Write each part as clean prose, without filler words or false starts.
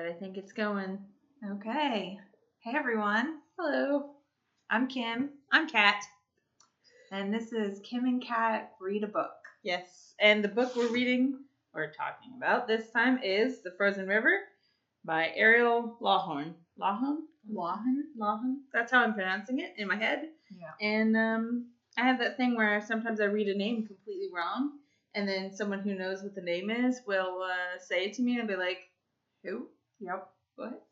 right, I think it's going. Okay. Hey, everyone. Hello. I'm Kim. I'm Kat. And this is Kim and Kat Read a Book. Yes, and the book we're talking about this time is The Frozen River by Ariel Lawhon. Lawhon? That's how I'm pronouncing it in my head. Yeah. And I have that thing where sometimes I read a name completely wrong, and then someone who knows what the name is will say it to me, and I'll be like, who? Yep. What?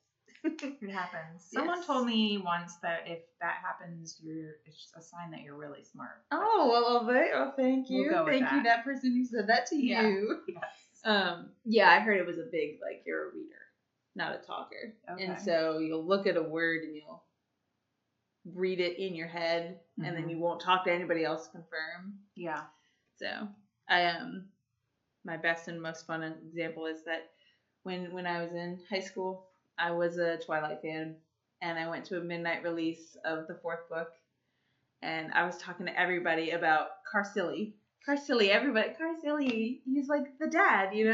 It happens. Someone told me once that if that happens, it's a sign that you're really smart. Oh, well, oh, thank you. We'll go with Thank you, that person who said that to you. Yes. Yeah, I heard it was a big, like, you're a reader, not a talker. Okay. And so you'll look at a word and you'll read it in your head, and then you won't talk to anybody else to confirm. Yeah. So, my best and most fun example is that when I was in high school, I was a Twilight fan, and I went to a midnight release of the 4th book, and I was talking to everybody about Carsilli, he's like the dad, he's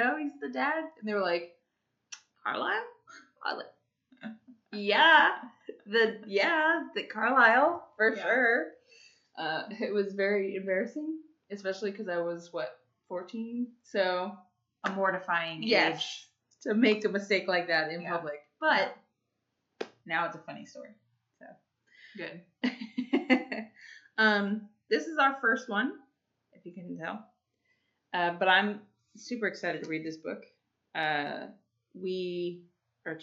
the dad. And they were like, Carlisle? I was like, the Carlisle, for sure. It was very embarrassing, especially because I was, 14? So, a mortifying age. To make a mistake like that in public. But now it's a funny story. So good. This is our first one, if you can tell. But I'm super excited to read this book. To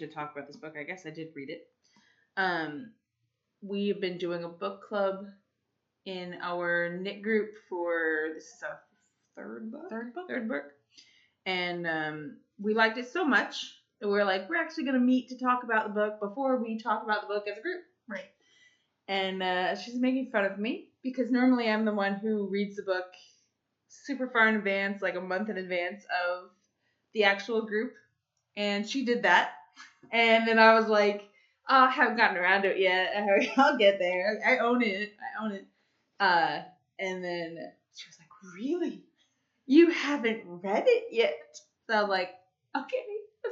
talk about this book. I guess I did read it. We've been doing a book club in our knit group this is our third book. And we liked it so much that we're like, we're actually going to meet to talk about the book before we talk about the book as a group. Right. And she's making fun of me because normally I'm the one who reads the book super far in advance, like a month in advance of the actual group. And she did that. And then I was like, oh, I haven't gotten around to it yet. I'll get there. I own it. And then she was like, really? You haven't read it yet? So I was like, okay,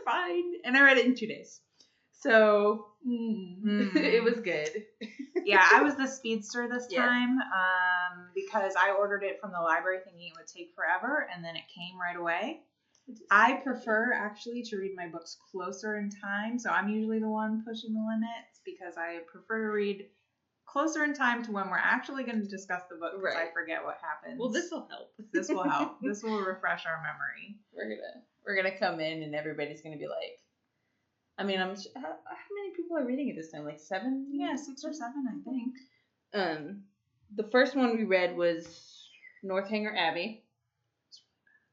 fine. And I read it in 2 days. So it was good. Yeah, I was the speedster this time because I ordered it from the library thinking it would take forever, and then it came right away. I prefer actually to read my books closer in time, so I'm usually the one pushing the limits because I prefer to read closer in time to when we're actually going to discuss the book because I forget what happens. Well, this will help. This will help. This will refresh our memory. We're gonna come in and everybody's gonna be like, I mean, how many people are reading it this time? Like 7? Yeah, 6 or 7, I think. The first one we read was Northhanger Abbey.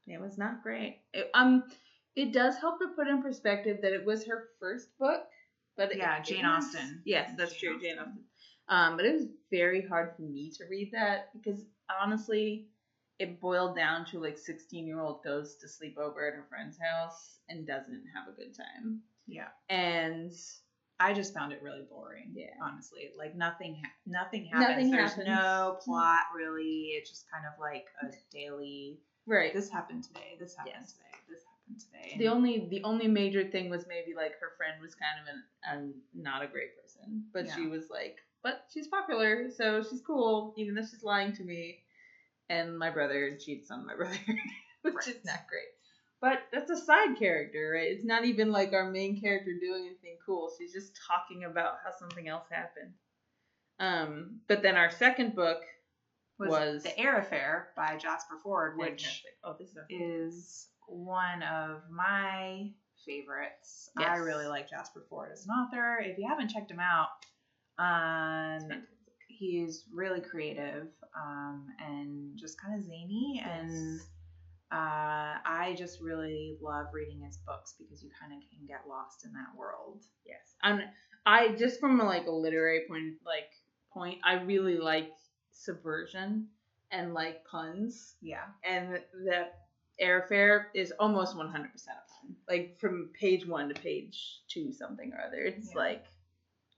It was not great. It does help to put in perspective that it was her first book, but Jane Austen. Yes, that's true, Jane Austen. But it was very hard for me to read that because honestly, it boiled down to like 16-year-old goes to sleep over at her friend's house and doesn't have a good time. Yeah. And I just found it really boring. Yeah. Honestly, like nothing happens. There's happens. No plot really. It's just kind of like a daily. Right. This happened today. This happened today. This happened today. The only major thing was maybe like her friend was kind of not a great person, but she was like, but she's popular, so she's cool, even though she's lying to me. And my brother cheats on my brother, which is not great. But that's a side character, right? It's not even like our main character doing anything cool. She's just talking about how something else happened. But then our second book was The Eyre Affair by Jasper Fforde, which is one of my favorites. Yes. I really like Jasper Fforde as an author. If you haven't checked him out, he's really creative and just kind of zany. Yes. And I just really love reading his books because you kind of can get lost in that world. Yes. I just from a literary point, I really like subversion and like puns. Yeah. And the Eyre Affair is almost 100% a pun. Like from page 1 to page 2 something or other. It's like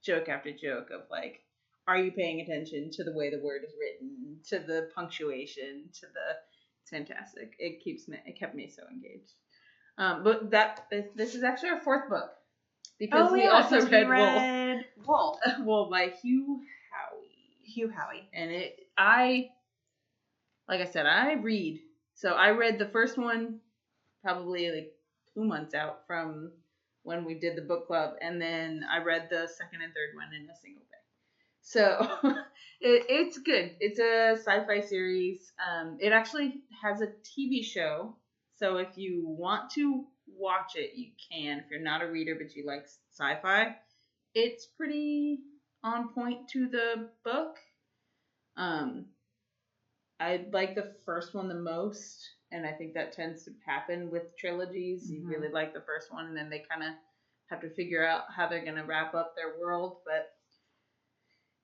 joke after joke of like, are you paying attention to the way the word is written, to the punctuation, to the... It's fantastic. It kept me so engaged. But this is actually our 4th book. because we also read Wool. Wool by Hugh Howey. And like I said, I read. So I read the first one probably like 2 months out from when we did the book club, and then I read the second and third one in a single day. So it's good. It's a sci-fi series. It actually has a TV show. So if you want to watch it, you can. If you're not a reader but you like sci-fi, it's pretty on point to the book. I like the first one the most, and I think that tends to happen with trilogies. You really like the first one, and then they kind of have to figure out how they're going to wrap up their world, but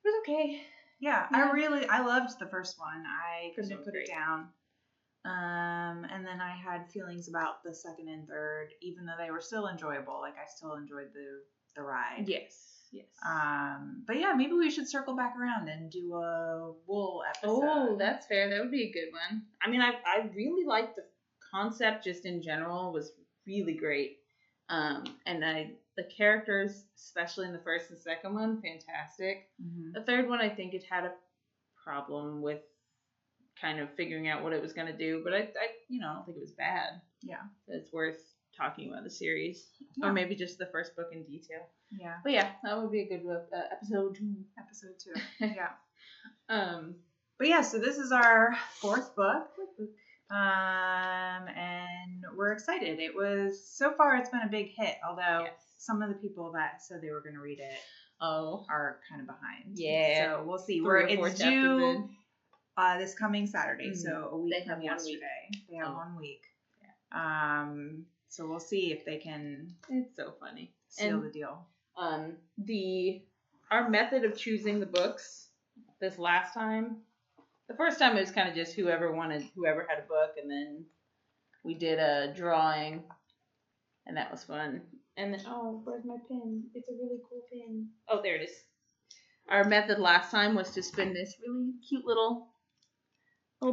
it was okay. Yeah, I loved the first one. I couldn't put it down. And then I had feelings about the second and third, even though they were still enjoyable. Like, I still enjoyed the ride. Yes. But yeah, maybe we should circle back around and do a Wool episode. Oh, that's fair. That would be a good one. I mean, I really liked the concept just in general was really great. And the characters, especially in the first and second one, fantastic. Mm-hmm. The third one, I think it had a problem with kind of figuring out what it was going to do, but I don't think it was bad. Yeah. It's worth talking about the series, or maybe just the first book in detail. Yeah. But yeah, that would be a good episode 2. Episode 2. Yeah. But yeah, so this is our 4th book. And we're excited. So far it's been a big hit, although some of the people that said they were going to read it are kind of behind. Yeah. So we'll see. It's due this coming Saturday, so a week from yesterday. They have 1 week. Yeah. So we'll see if they can. It's so funny. Seal the deal. Our method of choosing the books this last time. The first time it was kind of just whoever had a book, and then we did a drawing, and that was fun. And then, where's my pin? It's a really cool pin. Oh, there it is. Our method last time was to spin this really cute little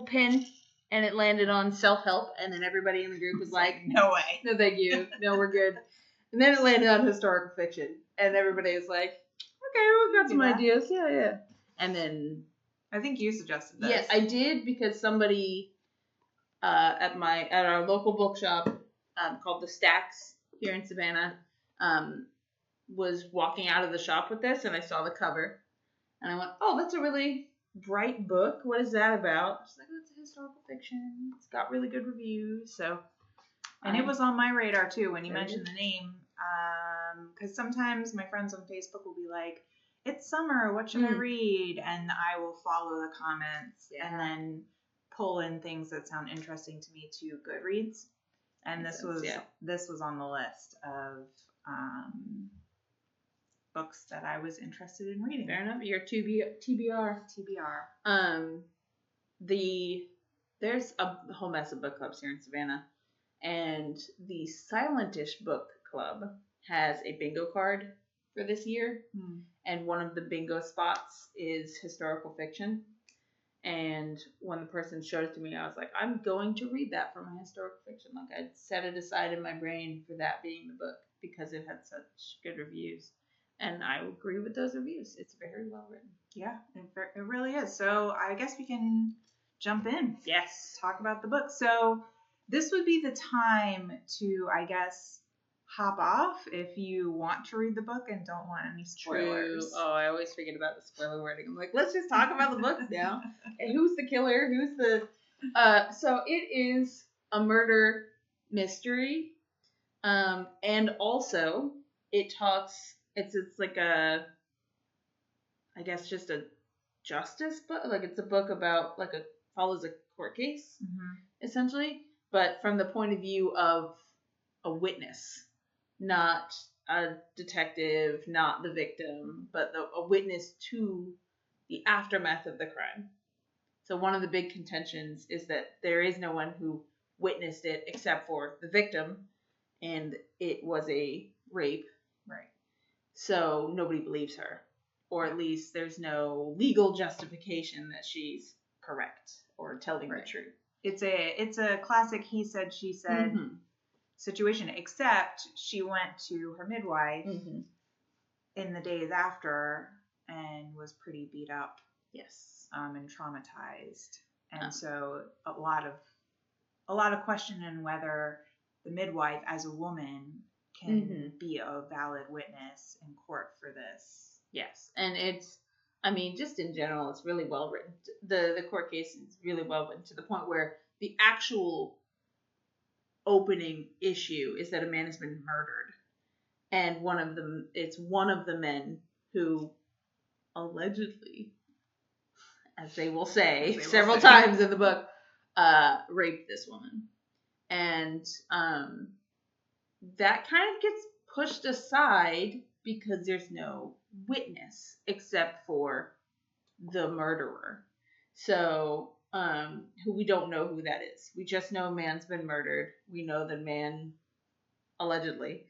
pin, and it landed on self-help, and then everybody in the group was like, no way. No, thank you. No, we're good. And then it landed on historical fiction, and everybody was like, okay, we've got some ideas. Yeah. And then I think you suggested this. Yes, I did, because somebody at our local bookshop called The Stacks here in Savannah was walking out of the shop with this, and I saw the cover, and I went, oh, that's a really bright book. What is that about? She's like, oh, it's a historical fiction. It's got really good reviews. So, and it was on my radar too when you mentioned the name, because sometimes my friends on Facebook will be like, it's summer, what should I read? And I will follow the comments and then pull in things that sound interesting to me to Goodreads. And this was on the list of books that I was interested in reading. Fair enough. Your TBR. There's a whole mess of book clubs here in Savannah, and the Silentish Book Club has a bingo card for this year, and one of the bingo spots is historical fiction. And when the person showed it to me, I was like, I'm going to read that for my historical fiction. Like, I'd set it aside in my brain for that being the book because it had such good reviews. And I agree with those reviews. It's very well written. Yeah, it really is. So I guess we can jump in. Yes. Talk about the book. So this would be the time to, I guess, hop off if you want to read the book and don't want any spoilers. True. Oh, I always forget about the spoiler wording. I'm like, let's just talk about the books now. And who's the killer? Who's the... So it is a murder mystery. And also, it talks... It's like a... I guess just a justice book. Like, it's a book about, like, follows a court case, essentially. But from the point of view of a witness. Not a detective, not the victim, but a witness to the aftermath of the crime. So one of the big contentions is that there is no one who witnessed it except for the victim, and it was a rape. Right. So nobody believes her, or at least there's no legal justification that she's correct or telling the truth. It's a classic he said, she said situation, except she went to her midwife in the days after and was pretty beat up. Yes. And traumatized. And so a lot of questioning whether the midwife as a woman can be a valid witness in court for this. Yes. And it's, I mean, just in general, it's really well written. The court case is really well written to the point where the actual opening issue is that a man has been murdered. And it's one of the men who allegedly, as they will say several times in the book, raped this woman. And that kind of gets pushed aside because there's no witness except for the murderer. So, who we don't know who that is. We just know a man's been murdered. We know the man allegedly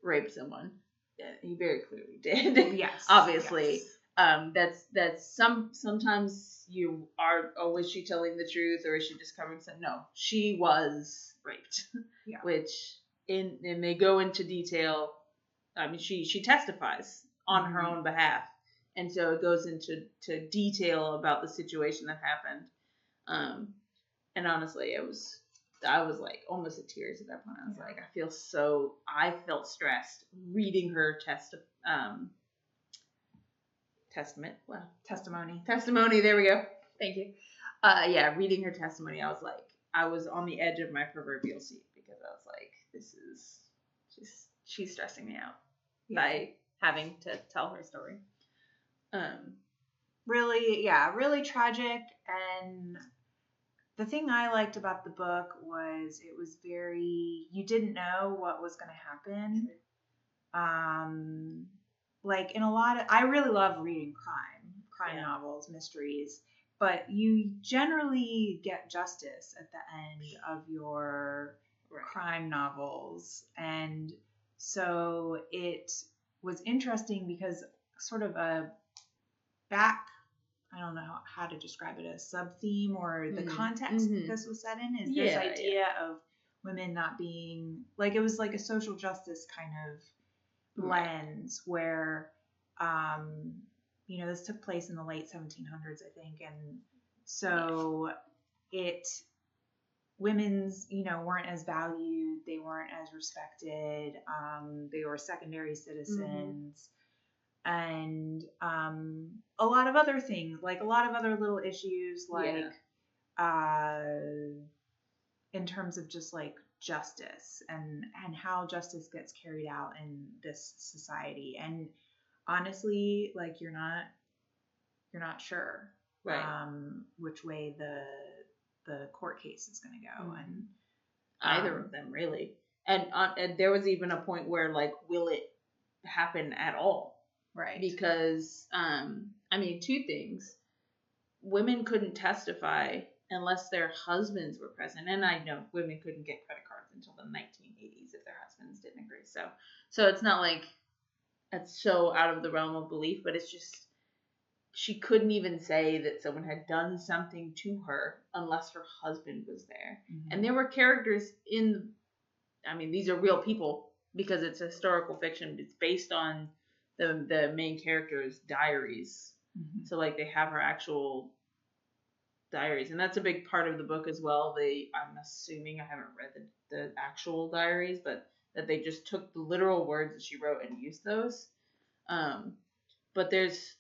raped someone. Yeah, he very clearly did. Yes. Obviously. Yes. That's sometimes you are, oh, is she telling the truth or is she just covering something? No, she was raped. Yeah. Which and they go into detail. I mean, she testifies on her own behalf. And so it goes into detail about the situation that happened. And honestly, I was like almost in tears at that point. I was like, I felt stressed reading her testimony. There we go. Thank you. Reading her testimony, I was like, I was on the edge of my proverbial seat because I was like, she's stressing me out by having to tell her story. Really tragic. And the thing I liked about the book was it was you didn't know what was going to happen. Like in a lot of, I really love reading crime novels, mysteries, but you generally get justice at the end of your crime novels. And so it was interesting because sort of a I don't know how to describe it, a sub-theme or the context this was set in is this idea of women not being, like, it was like a social justice kind of lens where, this took place in the late 1700s, I think. And so women's, weren't as valued. They weren't as respected. They were secondary citizens. And a lot of other things, like a lot of other little issues, like in terms of just like justice and how justice gets carried out in this society. And honestly, like you're not sure which way the court case is going to go, and either of them really. And there was even a point where, like, will it happen at all? Right. Because, two things. Women couldn't testify unless their husbands were present. And I know women couldn't get credit cards until the 1980s if their husbands didn't agree. So it's not like that's so out of the realm of belief, but it's just she couldn't even say that someone had done something to her unless her husband was there. And there were characters these are real people because it's historical fiction. It's based on the main character's diaries. So like they have her actual diaries, and that's a big part of the book as well. I'm assuming, I haven't read the actual diaries, but that they just took the literal words that she wrote and used those. But there's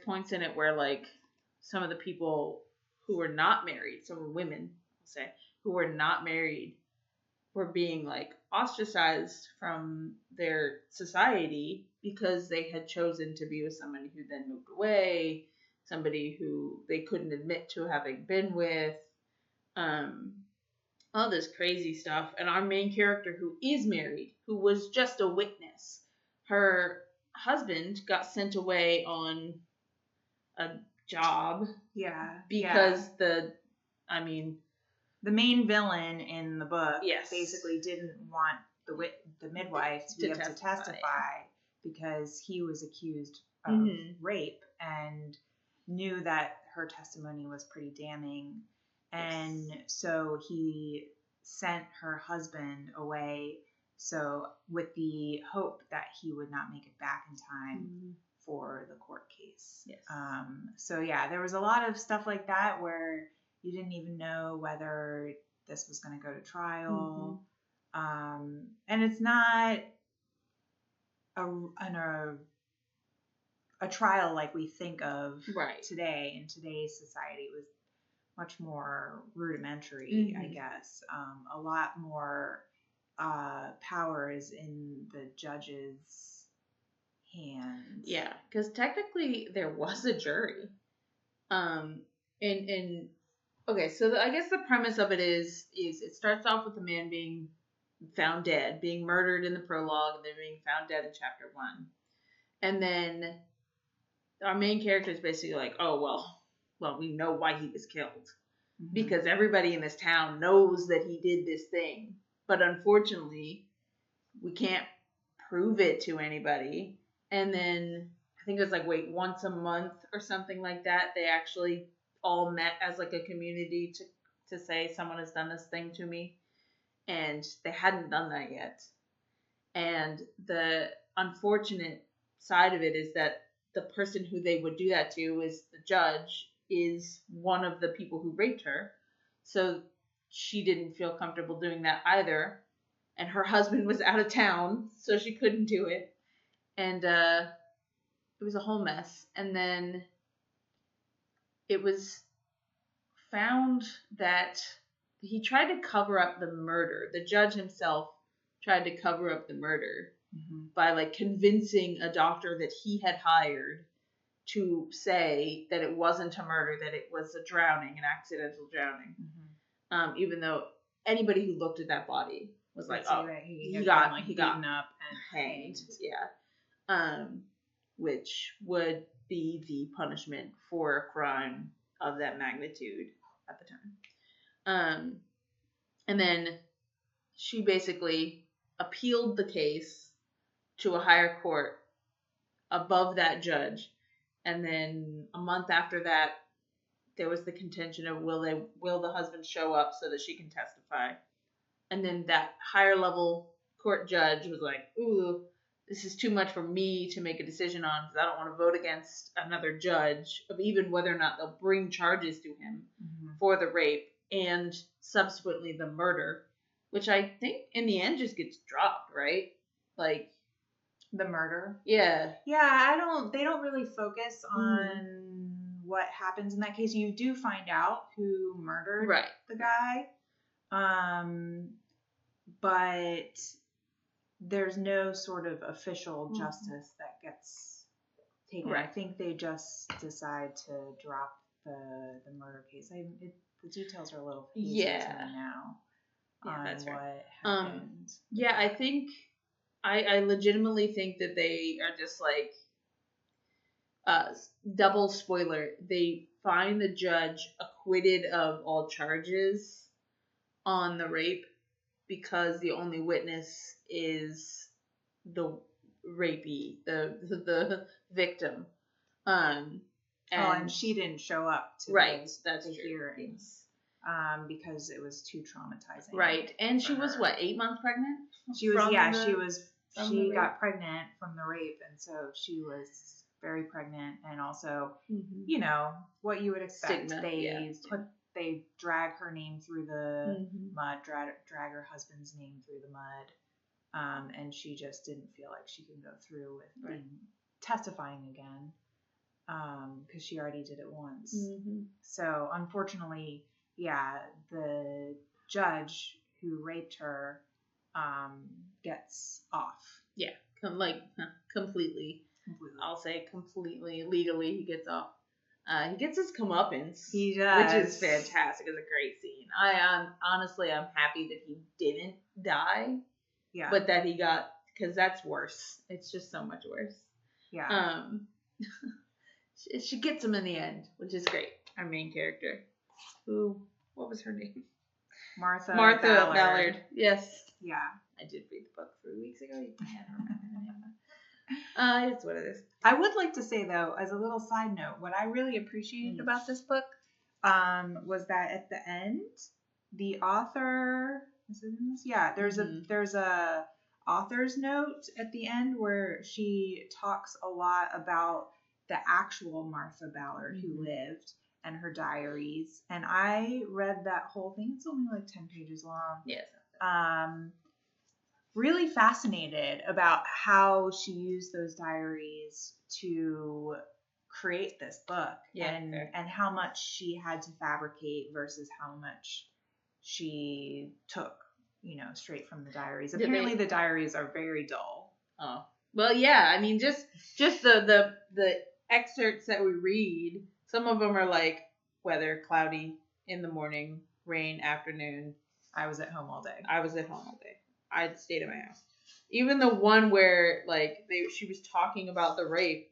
points in it where, like, some of the people who were not married, some women, I'll say, who were not married, were being, like, ostracized from their society because they had chosen to be with somebody who then moved away, somebody who they couldn't admit to having been with, all this crazy stuff. And our main character, who is married, who was just a witness, her husband got sent away on a job. Because the main villain in the book basically didn't want the midwife to be able to testify because he was accused of rape and knew that her testimony was pretty damning. And so he sent her husband away, so with the hope that he would not make it back in time for the court case. Yes. So yeah, there was a lot of stuff like that where you didn't even know whether this was going to go to trial. And it's not a trial like we think of today in today's society. It was much more rudimentary, I guess. A lot more power is in the judge's hands. Yeah, because technically there was a jury. Okay, so I guess the premise of it is it starts off with the man being found dead, being murdered in the prologue, and then being found dead in chapter 1. And then our main character is basically like, oh, well, we know why he was killed. Because everybody in this town knows that he did this thing. But unfortunately, we can't prove it to anybody. And then, I think it was like, once a month or something like that, they actually all met as like a community to say someone has done this thing to me. And they hadn't done that yet. And the unfortunate side of it is that the person who they would do that to is the judge, is one of the people who raped her. So she didn't feel comfortable doing that either. And her husband was out of town, so she couldn't do it. And it was a whole mess. And then it was found that he tried to cover up the murder. The judge himself tried to cover up the murder by like convincing a doctor that he had hired to say that it wasn't a murder, that it was a drowning, an accidental drowning. Even though anybody who looked at that body was like, oh, he got beaten up and hanged. Yeah. Which would be the punishment for a crime of that magnitude at the time. And then she basically appealed the case to a higher court above that judge. And then a month after that, there was the contention of will the husband show up so that she can testify. And then that higher level court judge was like, ooh, this is too much for me to make a decision on because I don't want to vote against another judge of even whether or not they'll bring charges to him for the rape and subsequently the murder, which I think in the end just gets dropped, right? Like the murder. Yeah. Yeah, they don't really focus on what happens in that case. You do find out who murdered the guy. But there's no sort of official justice that gets taken. I think they just decide to drop the murder case. The details are a little hazy to me now. Yeah, that's what happened. Yeah, I think I legitimately think that they are just like double spoiler. They find the judge acquitted of all charges on the rape because the only witness is the rapee, the victim. And she didn't show up to the hearings because it was too traumatizing. Right, and she was 8 months pregnant? She got pregnant from the rape, and so she was very pregnant, and also, you know, what you would expect. Stigma, they drag her name through the mud, drag her husband's name through the mud, and she just didn't feel like she could go through with testifying again, because she already did it once. So unfortunately, the judge who raped her gets off. Yeah, completely. I'll say completely legally he gets off. He gets his comeuppance. He does, which is fantastic. It's a great scene. I'm happy that he didn't die. Yeah, but that he got, because that's worse. It's just so much worse. Yeah. She gets him in the end, which is great. Our main character, what was her name? Martha Ballard. Yes. Yeah. I did read the book 3 weeks ago. I can't remember the name of it. It's what it is. I would like to say, though, as a little side note, what I really appreciated about this book was that at the end, the author Is it in this? Yeah, there's a author's note at the end where she talks a lot about the actual Martha Ballard who lived and her diaries. And I read that whole thing. It's only like 10 pages long. Yes. Really fascinated about how she used those diaries to create this book, and how much she had to fabricate versus how much she took, straight from the diaries. Apparently the diaries are very dull. Oh. Well, yeah, I mean, just the excerpts that we read, some of them are like weather, cloudy in the morning, rain afternoon. I was at home all day. I stayed at my house. Even the one where like she was talking about the rape.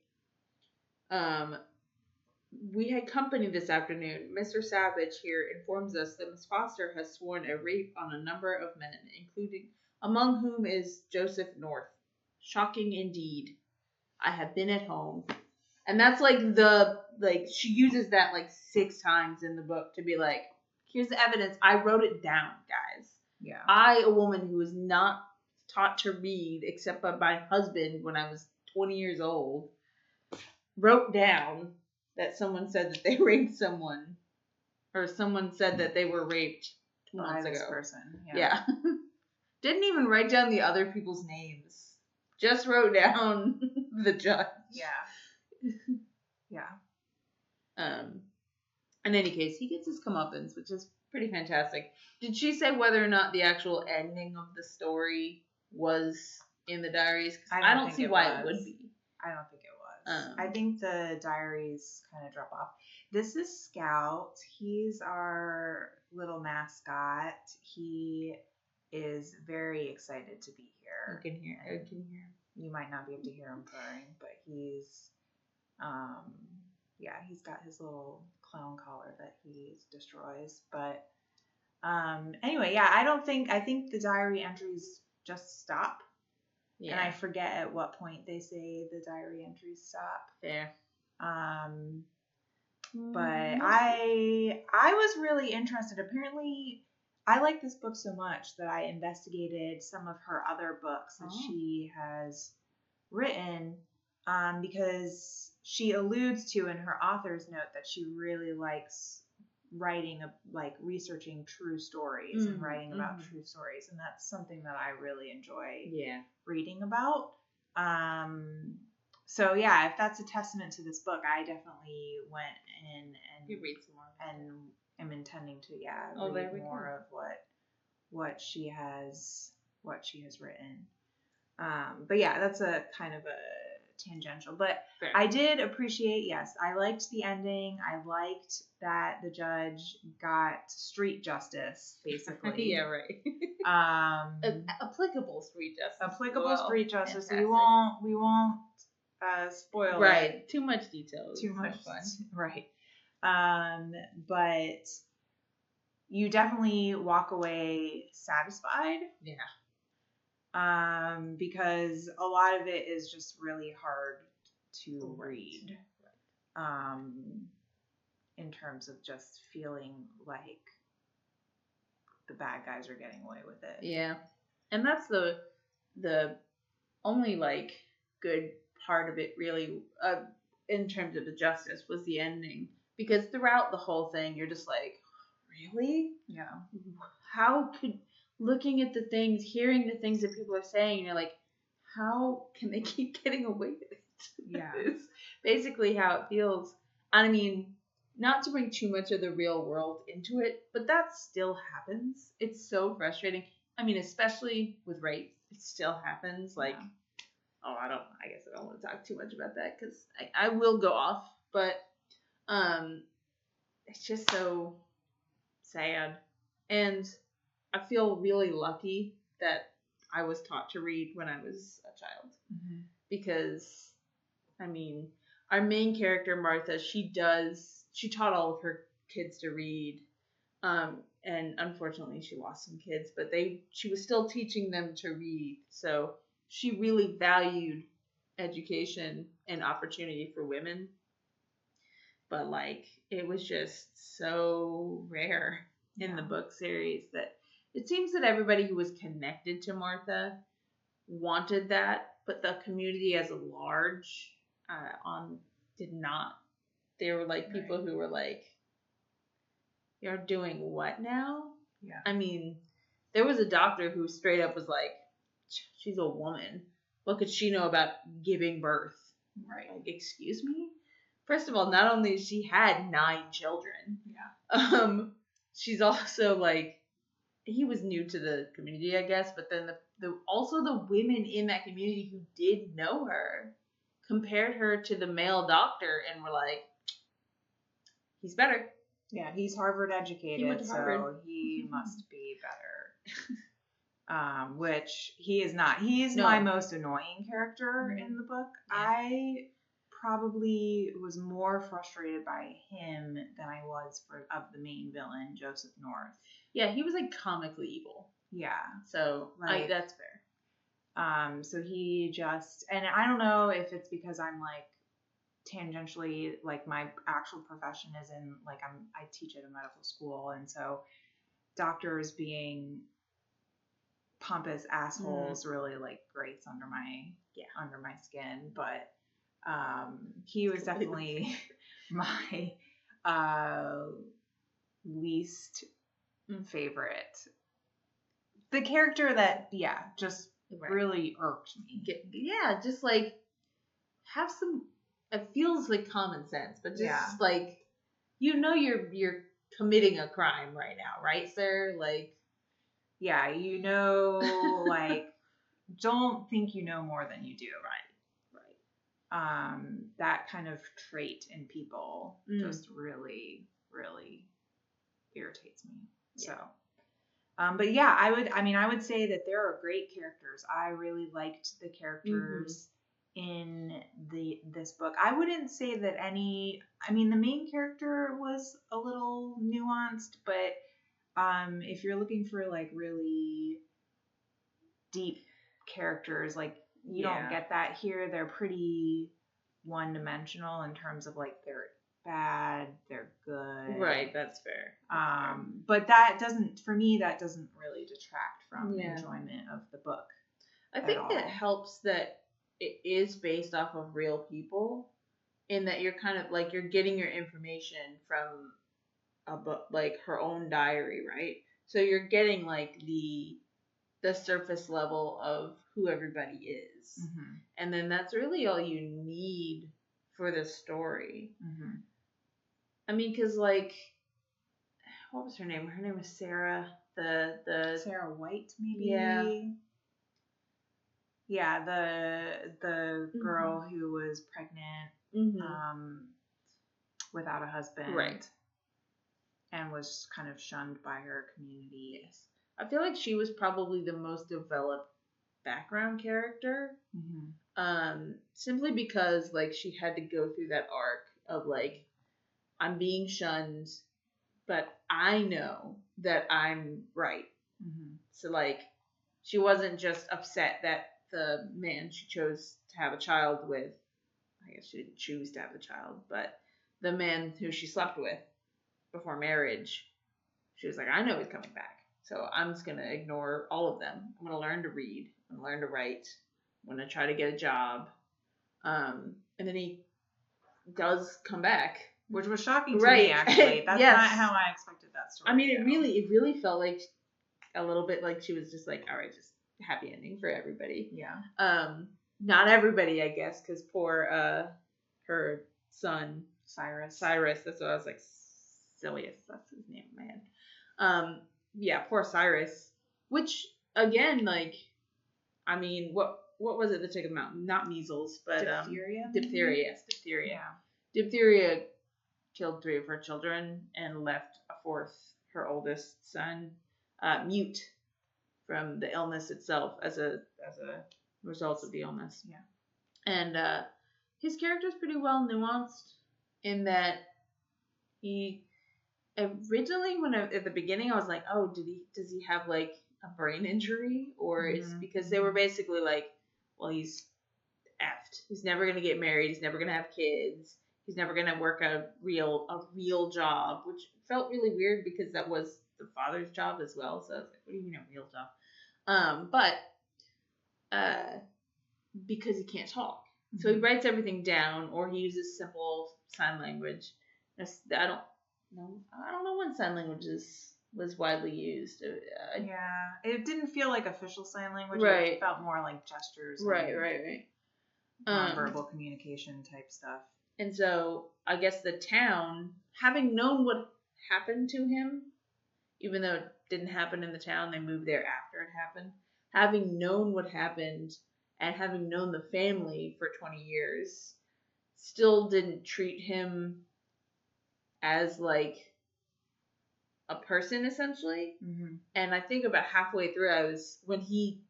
We had company this afternoon. Mr. Savage here informs us that Miss Foster has sworn a rape on a number of men, including among whom is Joseph North. Shocking indeed. I have been at home. And that's like she uses that like 6 times in the book to be like, here's the evidence. I wrote it down, guys. Yeah. I, a woman who was not taught to read except by my husband when I was 20 years old, wrote down that someone said that they raped someone, or someone said that they were raped 2 months ago. By this person. Yeah. Didn't even write down the other people's names. Just wrote down the judge. Yeah. Yeah. In any case, he gets his comeuppance, which is pretty fantastic. Did she say whether or not the actual ending of the story was in the diaries? 'Cause I don't see why it would be. I don't think it was. I think the diaries kind of drop off. This is Scout. He's our little mascot. He is very excited to be here. I can hear him. You might not be able to hear him purring, but he's, he's got his little clown collar that he destroys. But anyway, I think the diary entries just stop. Yeah. And I forget at what point they say the diary entries stop. Fair. But I was really interested. Apparently, I like this book so much that I investigated some of her other books that she has written, because she alludes to in her author's note that she really likes writing, researching true stories and writing about true stories, and that's something that I really enjoy reading about. So yeah, if that's a testament to this book, I definitely went in and you read some more, and am intending to read more of what she has written. But yeah, that's a kind of a tangential, but fair. I did appreciate, I liked the ending. I liked that the judge got street justice, basically. Yeah, right. Applicable street justice. Street justice. Fantastic. We won't spoil right. it. Too much detail. Too much fun. Right. But you definitely walk away satisfied. Yeah. Because a lot of it is just really hard to read. In terms of just feeling like the bad guys are getting away with it. Yeah. And that's the only good part of it really, in terms of the justice, was the ending. Because throughout the whole thing, you're just like, really? Yeah. How could, looking at the things, hearing the things that people are saying, you're like, how can they keep getting away with it? Yeah. It's basically how it feels. And I mean, not to bring too much of the real world into it, but that still happens. It's so frustrating. I mean, especially with rape, it still happens. I guess I don't want to talk too much about that because I will go off, but it's just so sad. And I feel really lucky that I was taught to read when I was a child. Mm-hmm. Because, I mean, our main character, Martha, she taught all of her kids to read. And unfortunately she lost some kids, but she was still teaching them to read. So she really valued education and opportunity for women. But it was just so rare in the book series that it seems that everybody who was connected to Martha wanted that, but the community as a large did not. They were like people who were like, "You're doing what now?" Yeah. I mean, there was a doctor who straight up was like, "She's a woman. What could she know about giving birth?" Right. Like, excuse me? First of all, not only she had 9 children. Yeah. She's also like, he was new to the community, I guess, but then also the women in that community who did know her compared her to the male doctor and were like, he's better. Yeah, he's Harvard educated, He went to Harvard. so he must be better. Which he is not. He's my most annoying character in the book. Yeah. I probably was more frustrated by him than I was of the main villain, Joseph North. Yeah, he was like comically evil. Yeah. So that's fair. So he just, and I don't know if it's because I'm like tangentially, like my actual profession is in, like I teach at a medical school, and so doctors being pompous assholes really like grates under my skin, but he was definitely my least favorite. The character that just really irked me. Just like have some. It feels like common sense, but just like you're committing a crime right now, right, sir? Like, like, don't think you know more than you do. Right. That kind of trait in people just really, really irritates me. Yeah. So, but I would say that there are great characters. I really liked the characters in this book. I wouldn't say that the main character was a little nuanced, but if you're looking for like really deep characters, like you don't get that here. They're pretty one-dimensional in terms of like they're bad, they're good. Right, that's fair. But that doesn't really detract from enjoyment of the book. I think that helps that it is based off of real people, in that you're kind of like you're getting your information from a book, like her own diary, right? So you're getting like the surface level of who everybody is, and then that's really all you need for the story. I mean, because like, what was her name? Her name was Sarah. The Sarah White, maybe. Yeah. Yeah, the girl who was pregnant, without a husband, right, and was kind of shunned by her community. Yes, I feel like she was probably the most developed background character, simply because like she had to go through that arc of like, I'm being shunned, but I know that I'm right. So like, she wasn't just upset that the man she chose to have a child with, I guess she didn't choose to have the child, but the man who she slept with before marriage, she was like, I know he's coming back, so I'm just going to ignore all of them. I'm going to learn to read. I'm going to learn to write. I'm going to try to get a job. And then he does come back. Which was shocking to me, actually. That's not how I expected that story. I mean, it really felt like a little bit like she was just like, all right, just happy ending for everybody. Yeah. Not everybody, I guess, because poor her son Cyrus. That's what I was like. Silius, that's his name in my head. Yeah, poor Cyrus. Which again, like, I mean, what was it that took him out? Not measles, but diphtheria. Diphtheria, yes, diphtheria. Yeah. Diphtheria killed 3 of her children and left a 4th, her oldest son, mute from the illness itself as a result of the illness. Yeah. And his character is pretty well nuanced in that he originally, at the beginning, I was like, oh, does he have like a brain injury, or is because they were basically like, well, he's effed. He's never gonna get married. He's never gonna have kids. He's never gonna work a real job, which felt really weird because that was the father's job as well. So I was like, what do you mean a real job? But because he can't talk. Mm-hmm. So he writes everything down, or he uses simple sign language. I don't know when sign language was widely used. It didn't feel like official sign language. Right. It felt more like gestures. Right. Nonverbal communication type stuff. And so I guess the town, having known what happened to him, even though it didn't happen in the town, they moved there after it happened. Having known what happened and having known the family for 20 years, still didn't treat him as like a person, essentially. Mm-hmm. And I think about halfway through, when he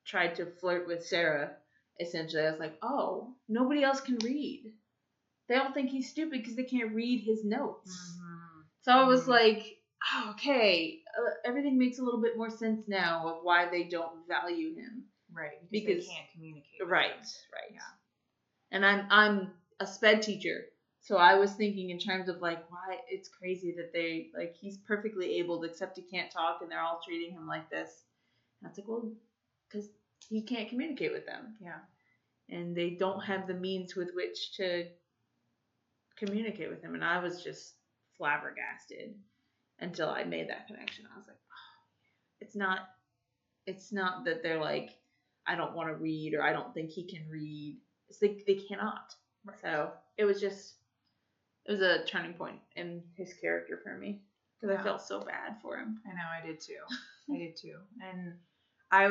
tried to flirt with Sarah, essentially, I was like, oh, nobody else can read. They all think he's stupid because they can't read his notes. Mm-hmm. So I was like, oh, okay, everything makes a little bit more sense now of why they don't value him. Right, because they can't communicate. Right. Yeah. And I'm a sped teacher, so I was thinking in terms of like why it's crazy that they like he's perfectly able except he can't talk and they're all treating him like this. And I was like, well, because he can't communicate with them. Yeah. And they don't have the means with which to communicate with him, and I was just flabbergasted until I made that connection. I was like, oh, it's not that they're like, I don't want to read or I don't think he can read. It's like they cannot. Right. So it was a turning point in his character for me because I felt so bad for him. I know, I did too. And I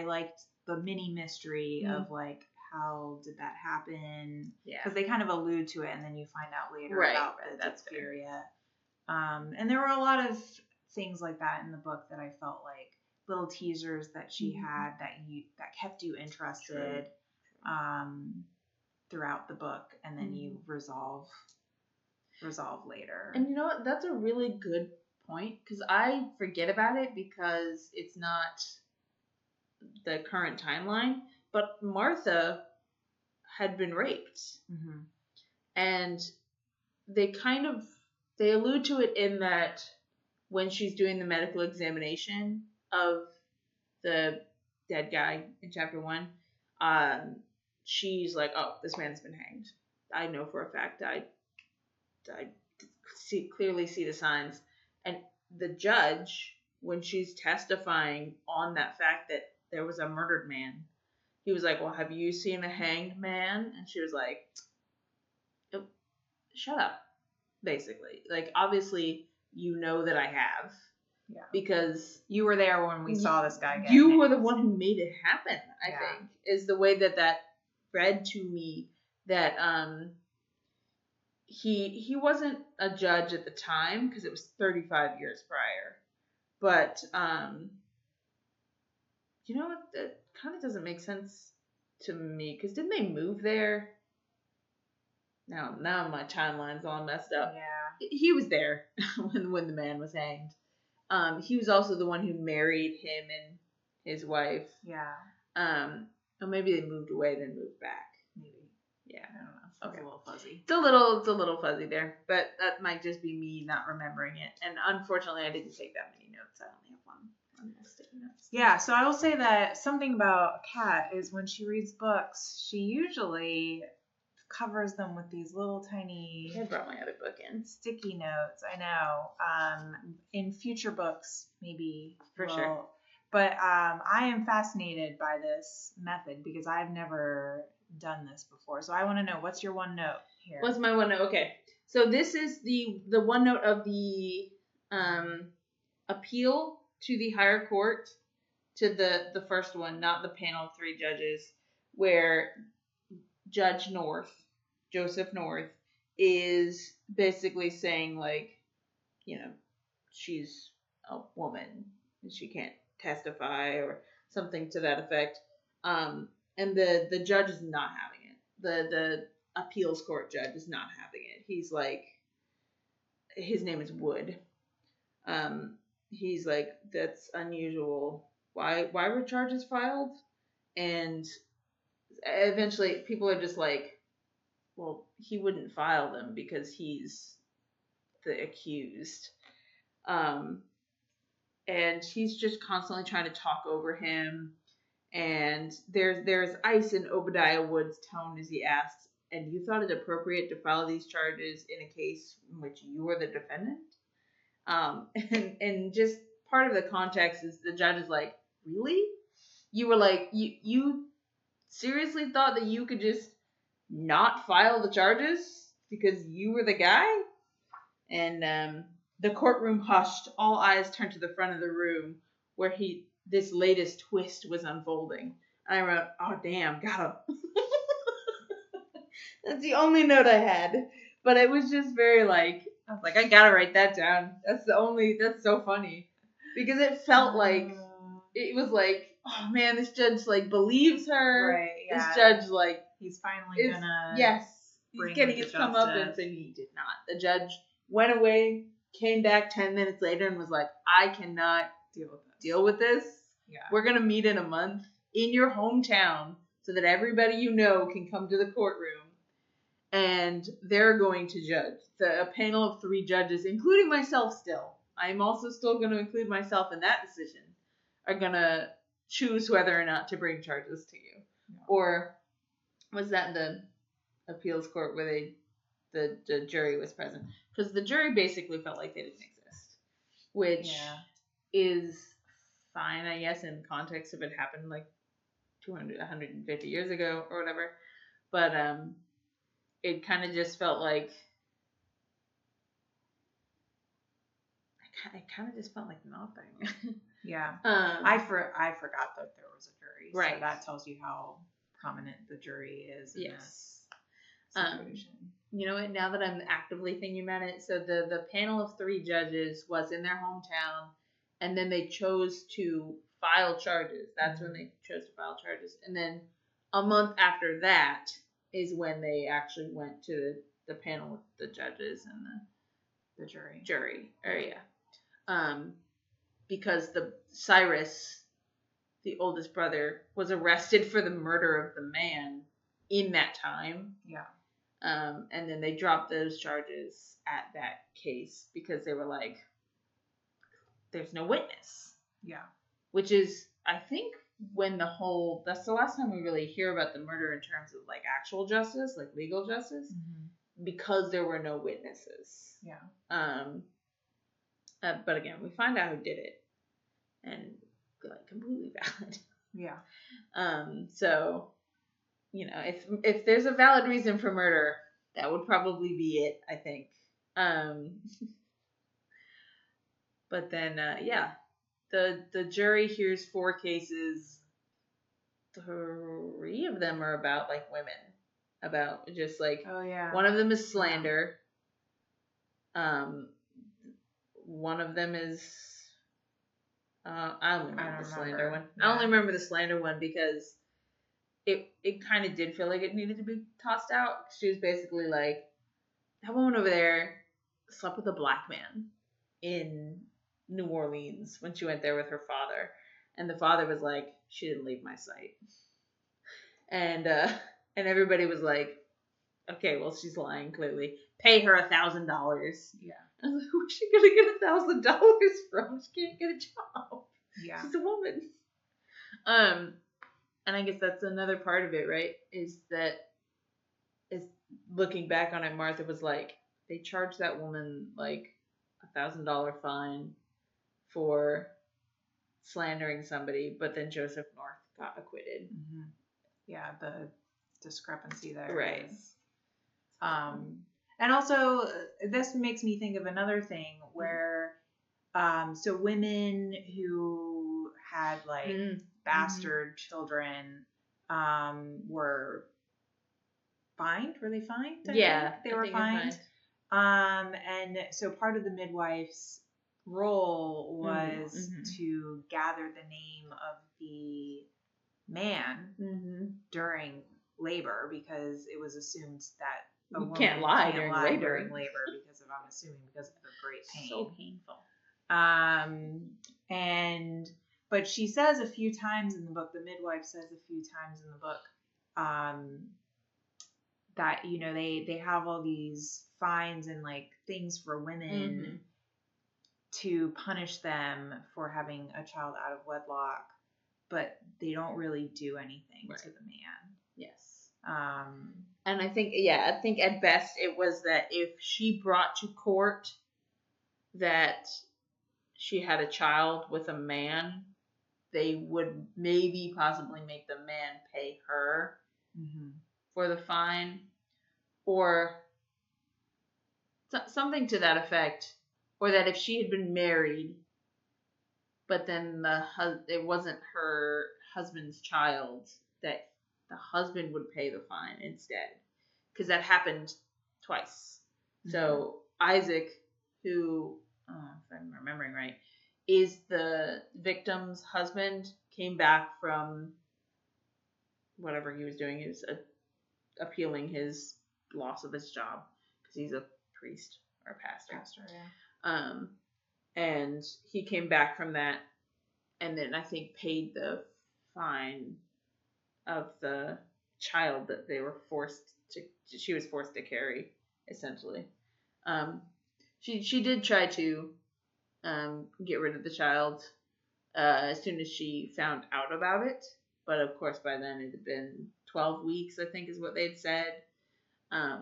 liked the mini mystery of like, how did that happen? Yeah. Because they kind of allude to it and then you find out later about that's Diphtheria. And there were a lot of things like that in the book that I felt like little teasers that she had that kept you interested throughout the book, and then you resolve later. And you know what? That's a really good point because I forget about it because it's not the current timeline. But Martha had been raped, and they allude to it in that when she's doing the medical examination of the dead guy in chapter 1, she's like, oh, this man's been hanged. I know for a fact. I clearly see the signs. And the judge, when she's testifying on that fact that there was a murdered man, he was like, well, have you seen a hanged man? And she was like, oh, shut up, basically. Like, obviously, you know that I have. Yeah. Because you were there when we saw this guy get You were the one who made it happen, I think, is the way that read to me. That he wasn't a judge at the time because it was 35 years prior. But, you know what? That kind of doesn't make sense to me because didn't they move there? Now my timeline's all messed up. Yeah. He was there when the man was hanged. He was also the one who married him and his wife. Yeah. Or maybe they moved away then moved back. Maybe. Yeah. I don't know. It's a little fuzzy. It's a little fuzzy there, but that might just be me not remembering it. And unfortunately, I didn't take that many notes. I only have one sticky notes. Yeah. So I will say that something about Kat is when she reads books, she usually covers them with these little tiny. I brought my other book in. Sticky notes. I know. In future books, maybe for sure. But I am fascinated by this method because I've never done this before. So I want to know, what's your one note here? What's my one note? Okay. So this is the one note of the appeal to the higher court, to the first one, not the panel of 3 judges, where Judge North, Joseph North, is basically saying, like, you know, she's a woman and she can't testify or something to that effect. And the judge is not having it. The appeals court judge is not having it. He's like, his name is Wood. He's like, that's unusual. Why were charges filed? And eventually people are just like, well, he wouldn't file them because he's the accused. And she's just constantly trying to talk over him. And there's ice in Obadiah Wood's tone as he asks, and you thought it appropriate to file these charges in a case in which you were the defendant? And just part of the context is the judge is like, really? You were like, you seriously thought that you could just not file the charges because you were the guy? And the courtroom hushed. All eyes turned to the front of the room where this latest twist was unfolding. And I wrote, oh damn, got him. That's the only note I had. But it was just very I was like, I gotta write that down. That's so funny. Because it felt like, it was like, oh man, this judge believes her. Right, yeah. This judge he's finally gonna. Yes. He's getting his comeuppance, and he did not. The judge went away, came back 10 minutes later and was like, I cannot deal with this. Yeah. We're going to meet in a month in your hometown so that everybody you know can come to the courtroom. And they're going to judge. A panel of 3 judges, including myself still. I'm also still going to include myself in that decision. Are going to choose whether or not to bring charges to you. Yeah. Or was that the appeals court where the jury was present? Because the jury basically felt like they didn't exist, which is fine, I guess, in context if it happened 150 years ago or whatever. But it kind of just felt like nothing. Yeah. I forgot that there was a jury. Right. So that tells you how prominent the jury is in this situation. You know what? Now that I'm actively thinking about it, so the panel of 3 judges was in their hometown, and then they chose to file charges. That's when they chose to file charges. And then a month after that is when they actually went to the panel with the judges and the jury. Because Cyrus, the oldest brother, was arrested for the murder of the man in that time. Yeah. And then they dropped those charges at that case because they were like, there's no witness. Yeah. Which is, I think, that's the last time we really hear about the murder in terms of actual justice, legal justice, because there were no witnesses. Yeah. But again, we find out who did it, and completely valid. Yeah. So, if there's a valid reason for murder, that would probably be it, I think. But then, the jury hears 4 cases. 3 of them are about women, about just oh yeah. One of them is slander. One of them is I only remember the slander one. Yeah. I only remember the slander one because it kind of did feel like it needed to be tossed out. She was basically like, that woman over there slept with a black man in New Orleans when she went there with her father. And the father was like, she didn't leave my sight. And everybody was like, okay, well, she's lying, clearly. Pay her $1,000. Yeah. I was like, where's she going to get $1,000 from? She can't get a job. Yeah. She's a woman. And I guess that's another part of it, right? Is looking back on it, Martha was like, they charged that woman $1,000 fine for slandering somebody, but then Joseph North got acquitted. Mm-hmm. Yeah, the discrepancy there. Right. And also, this makes me think of another thing where, so women who had bastard children, were fined. Were they fined? Yeah, they were fined. And so part of the midwife's role was to gather the name of the man during labor, because it was assumed that a woman can't lie during labor because of, I'm assuming, because of her great pain. So painful. But she says a few times in the book, the midwife says a few times in the book, that, they have all these fines and things for women to punish them for having a child out of wedlock, but they don't really do anything to the man. Yes. And I think at best it was that if she brought to court that she had a child with a man, they would maybe possibly make the man pay her for the fine, or something to that effect, or that if she had been married, but then it wasn't her husband's child, that the husband would pay the fine instead, because that happened twice. So Isaac, who, if I'm remembering right, is the victim's husband, came back from whatever he was doing. He was appealing his loss of his job because he's a priest or a pastor. And he came back from that, and then I think paid the fine of the child that they were she was forced to carry, essentially. She did try to get rid of the child as soon as she found out about it, but of course by then it had been 12 weeks, I think is what they'd said. I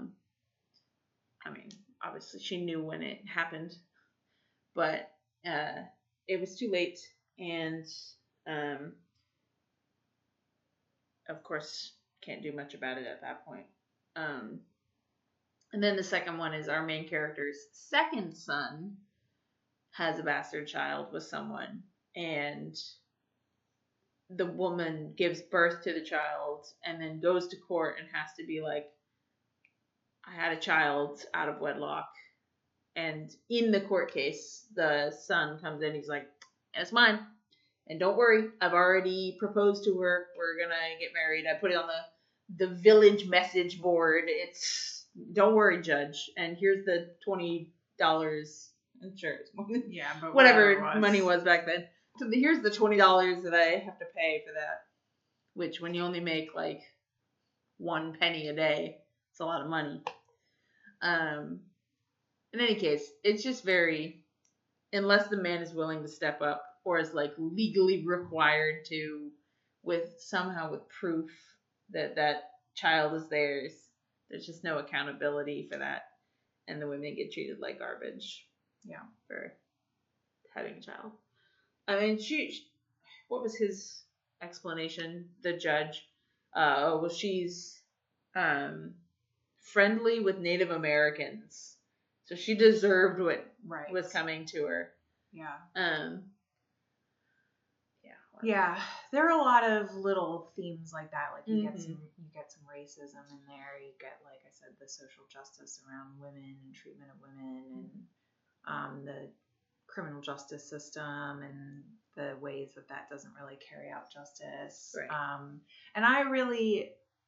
mean, obviously she knew when it happened, but it was too late, and of course can't do much about it at that point. And then the second one is our main character's second son has a bastard child with someone, and the woman gives birth to the child and then goes to court and has to be like, I had a child out of wedlock. And in the court case, the son comes in, he's like, it's mine. And don't worry, I've already proposed to her. We're going to get married. I put it on the village message board. Don't worry, judge. And here's the $20. I'm sure it's more than, but whatever money was back then. So here's the $20 that I have to pay for that. Which, when you only make like 1 penny a day, it's a lot of money. In any case, it's just very, unless the man is willing to step up or is like legally required to, with proof that that child is theirs, there's just no accountability for that, and the women get treated like garbage. Yeah, for having a child. I mean, what was his explanation? The judge, well, she's friendly with Native Americans, so she deserved what was coming to her. Yeah, there are a lot of little themes like that. Like you get some racism in there. You get, like I said, the social justice around women and treatment of women, and the criminal justice system and the ways that doesn't really carry out justice. And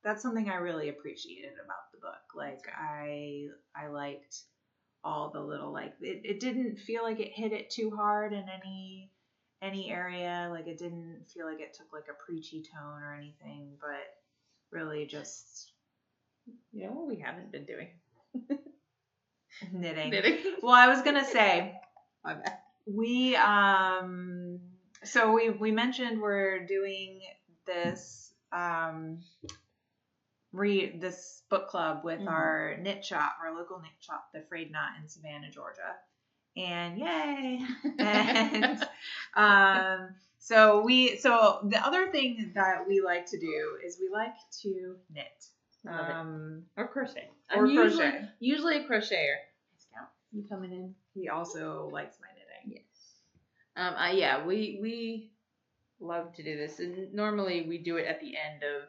that's something I really appreciated about the book. Like I liked all the little, like, it didn't feel like it hit it too hard in any area. Like it didn't feel like it took like a preachy tone or anything, but really just, you know what we haven't been doing? Knitting. Well, I was gonna say, my bad. So we mentioned we're doing this this book club with our knit shop, our local knit shop, the Fforde Knot in Savannah, Georgia. And yay! And so the other thing that we like to do is we like to knit. Or crochet. Crochet. Usually a crocheter. You coming in? He also likes my knitting. Yes. We love to do this, and normally we do it at the end of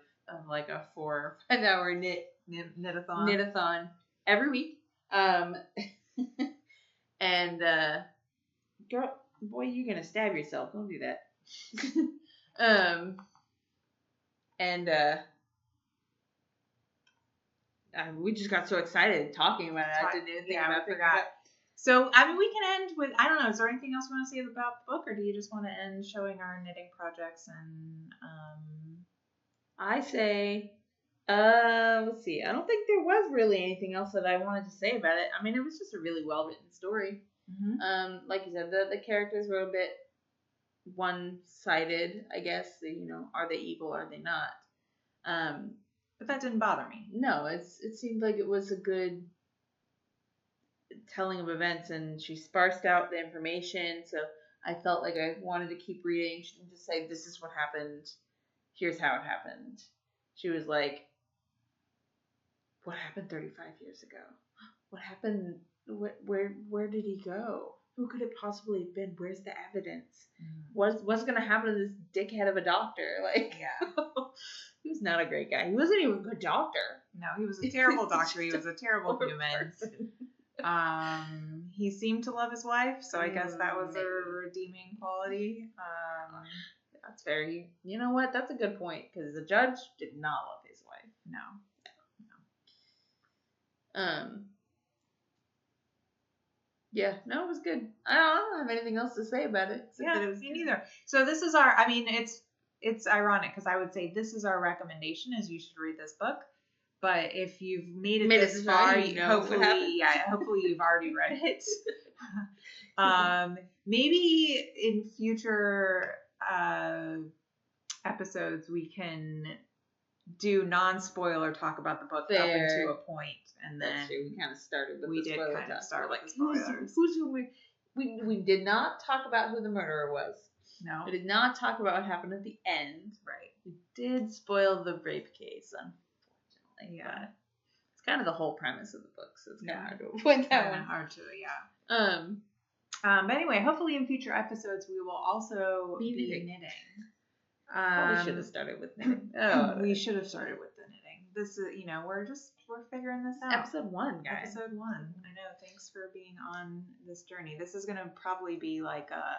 like a 4 or 5 hour knit-a-thon every week. And girl, boy, you're gonna stab yourself. Don't do that. We just got so excited talking about it. I didn't think about it. So, I mean, we can end with, I don't know, is there anything else you want to say about the book, or do you just want to end showing our knitting projects? And I say, let's see. I don't think there was really anything else that I wanted to say about it. I mean, it was just a really well-written story. Mm-hmm. Like you said, the characters were a bit one-sided, I guess. Are they evil? Are they not? But that didn't bother me. No, it seemed like it was a good telling of events, and she sparsed out the information, so I felt like I wanted to keep reading. She didn't just say, "This is what happened. Here's how it happened." She was like, "What happened 35 years ago? What happened? Where did he go? Who could it possibly have been? Where's the evidence? What's gonna happen to this dickhead of a doctor? Like, yeah, he was not a great guy. He wasn't even a good doctor. No, he was a terrible doctor. He was a terrible human. He seemed to love his wife, so I guess that was a redeeming quality. That's very. You know what? That's a good point, because the judge did not love his wife. No. Yeah, no, it was good. I don't have anything else to say about it. Yeah, me neither. So this is our. I mean, it's ironic because I would say this is our recommendation: is you should read this book. But if you've made it this far, hopefully you've already read it. Maybe in future episodes we can do non-spoiler talk about the book up into a point, and then we kind of started with we the did spoiler kind of talk. start like with spoilers. We did not talk about who the murderer was. No, we did not talk about what happened at the end. Right. We did spoil the rape case, unfortunately. Yeah, but it's kind of the whole premise of the book, so it's kind of hard to avoid that one. Hard to, But anyway, hopefully in future episodes we will also be knitting. Probably should have started with knitting. We should have started with the knitting. This is, we're figuring this out. Episode 1, guys. Episode 1. I know. Thanks for being on this journey. This is going to probably be like a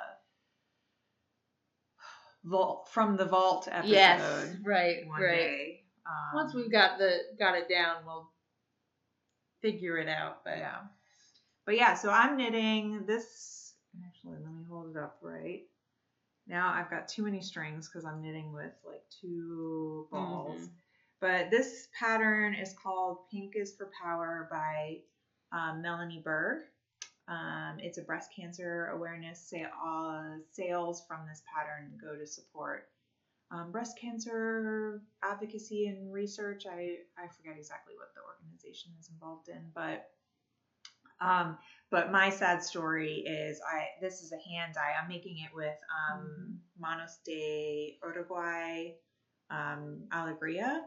from the vault episode. Yes, right. Day. Once we've got it down, we'll figure it out. But yeah, so I'm knitting this. Actually, let me hold it up right. Now I've got too many strings because I'm knitting with like 2 balls. Mm-hmm. But this pattern is called Pink is for Power by Melanie Berg. It's a breast cancer awareness sales from this pattern go to support breast cancer advocacy and research. I forget exactly what the organization is involved in, but my sad story is this is a hand dye. I'm making it with Manos de Uruguay Alegria,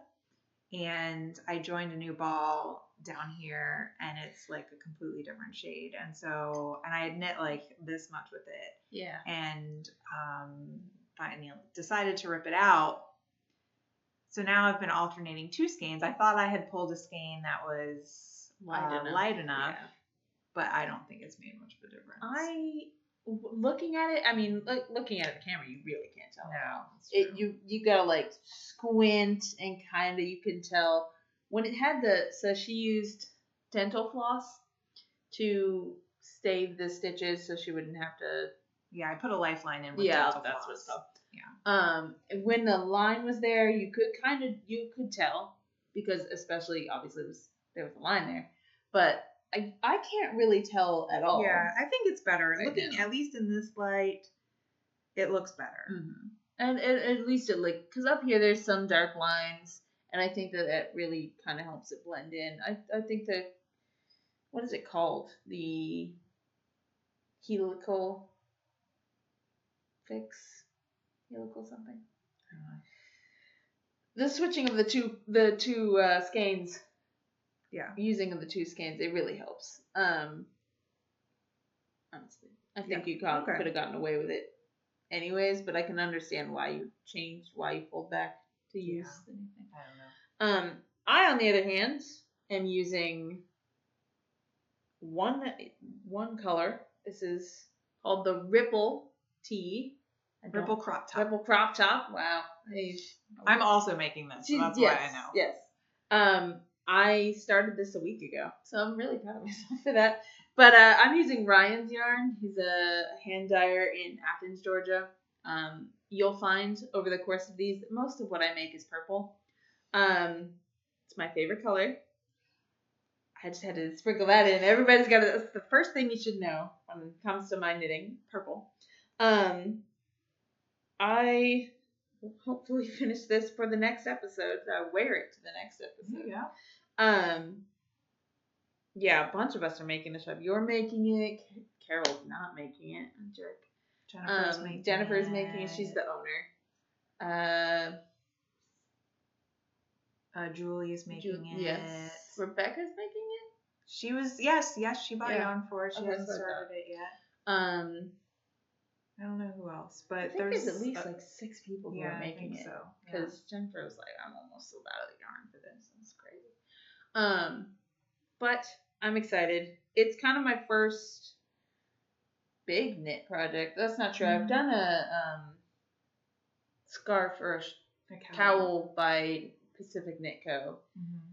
and I joined a new ball down here, and it's like a completely different shade, and I had knit like this much with it, and finally decided to rip it out. So now I've been alternating 2 skeins. I thought I had pulled a skein that was light enough. Yeah. But I don't think it's made much of a difference. Looking at it, looking at the camera, you really can't tell. No, you gotta like squint and kind of, you can tell when it had so she used dental floss to stave the stitches so she wouldn't have to. Yeah, I put a lifeline in with dental floss. That's what's called. Yeah. When the line was there, you could tell, because especially obviously there was a line there, but I can't really tell at all. Yeah, I think it's better. Looking at least in this light, it looks better. Mm-hmm. And at least because up here there's some dark lines, and I think that really kind of helps it blend in. I think that, what is it called? The helical something. The switching of the two skeins. Yeah. Using of the 2 skeins, it really helps. Honestly, I think you could have gotten away with it anyways, but I can understand why you pulled back to use the new thing. I don't know. I, on the other hand, am using one color. This is called the Ripple Tee. Ripple crop top. Ripple crop top. Wow. I'm also making this, so that's why I know. Yes. I started this a week ago, so I'm really proud of myself for that. But I'm using Ryan's yarn. He's a hand dyer in Athens, Georgia. You'll find over the course of these, most of what I make is purple. It's my favorite color. I just had to sprinkle that in. Everybody's got to. That's the first thing you should know when it comes to my knitting. Purple. I will hopefully finish this for the next episode. I wear it to the next episode. Yeah. Yeah, a bunch of us are making this up. You're making it. Carol's not making it. I'm a jerk. Jennifer's making it. She's the owner. Julie's making it. Yes. Rebecca's making it? She was, yes, she bought yarn for it. She hasn't started it yet. I don't know who else, but I think there's at least like 6 people who are making it. So. Because Jennifer was like, I'm almost sold out of the yarn for this. It's crazy. But I'm excited. It's kind of my first big knit project. That's not true. I've done a scarf or a cowl by Pacific Knit Co.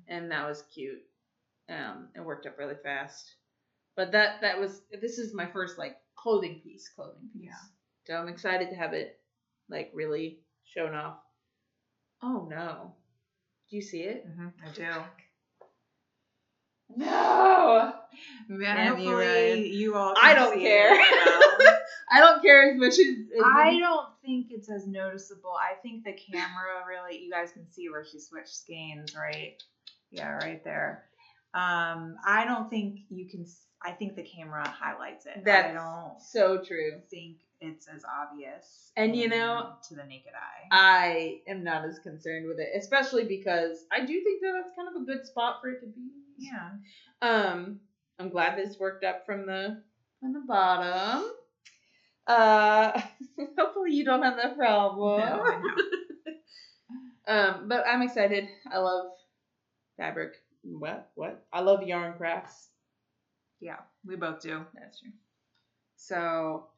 And that was cute. It worked up really fast. But this is my first like clothing piece. Yeah. So I'm excited to have it like really shown off. Oh no. Do you see it? I do. No. Man, hopefully you all can I don't care. I don't care as much as I don't think it's as noticeable. I think the camera really, you guys can see where she switched skeins, right? Yeah, right there. I don't think you can. I think the camera highlights it. That's I don't so true. think it's as obvious. And to the naked eye, I am not as concerned with it, especially because I do think that that's kind of a good spot for it to be. Yeah. I'm glad this worked up from the bottom. Hopefully you don't have that problem. No, I know. But I'm excited. I love fabric. What? I love yarn crafts. Yeah, we both do. That's true. So,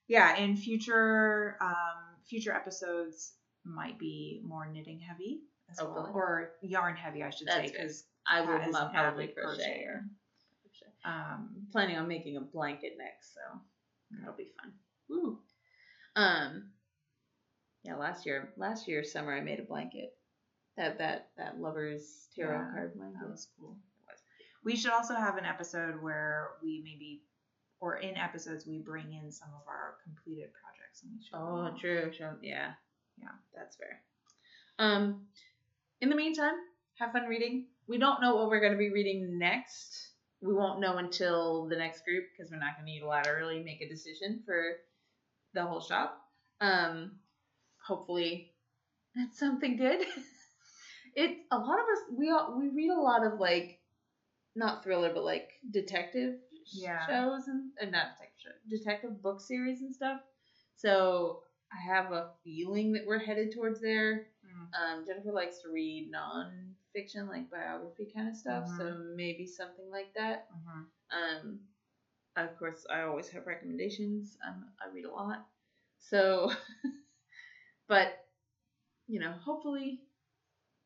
yeah, in future episodes might be more knitting heavy as well, or yarn heavy, I should say, because I will not probably crochet. Planning on making a blanket next, so that'll be fun. Woo. Yeah, last year summer I made a blanket. That Lover's Tarot card blanket. That was cool. We should also have an episode where we in episodes we bring in some of our completed projects. And true. Yeah, that's fair. In the meantime, have fun reading. We don't know what we're going to be reading next. We won't know until the next group because we're not going to eat a lot early, make a decision for the whole shop. Hopefully that's something good. A lot of us, we read a lot of like, not thriller, but like detective shows and not detective book series and stuff. So I have a feeling that we're headed towards there. Jennifer likes to read non-fiction, like biography kind of stuff. So maybe something like that. Of course, I always have recommendations. I read a lot. So, but, hopefully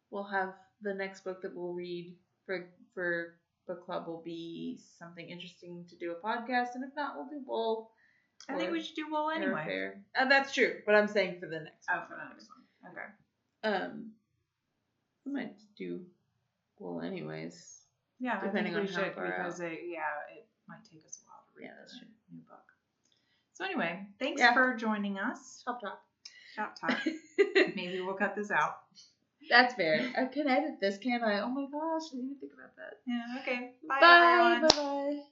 we'll have the next book that we'll read for book club will be something interesting to do a podcast. And if not, we'll do wool. I think we should do wool anyway. That's true. But I'm saying for the next one. For the next one. Okay. We might do wool anyways. Yeah, depending I think we on should how far because it might take us a while to read. Yeah, that's true. New book. So anyway, thanks for joining us. Shop talk. Maybe we'll cut this out. That's fair. I can edit this, can't I? Oh my gosh, I didn't even think about that. Yeah. Okay. Bye everyone. Bye.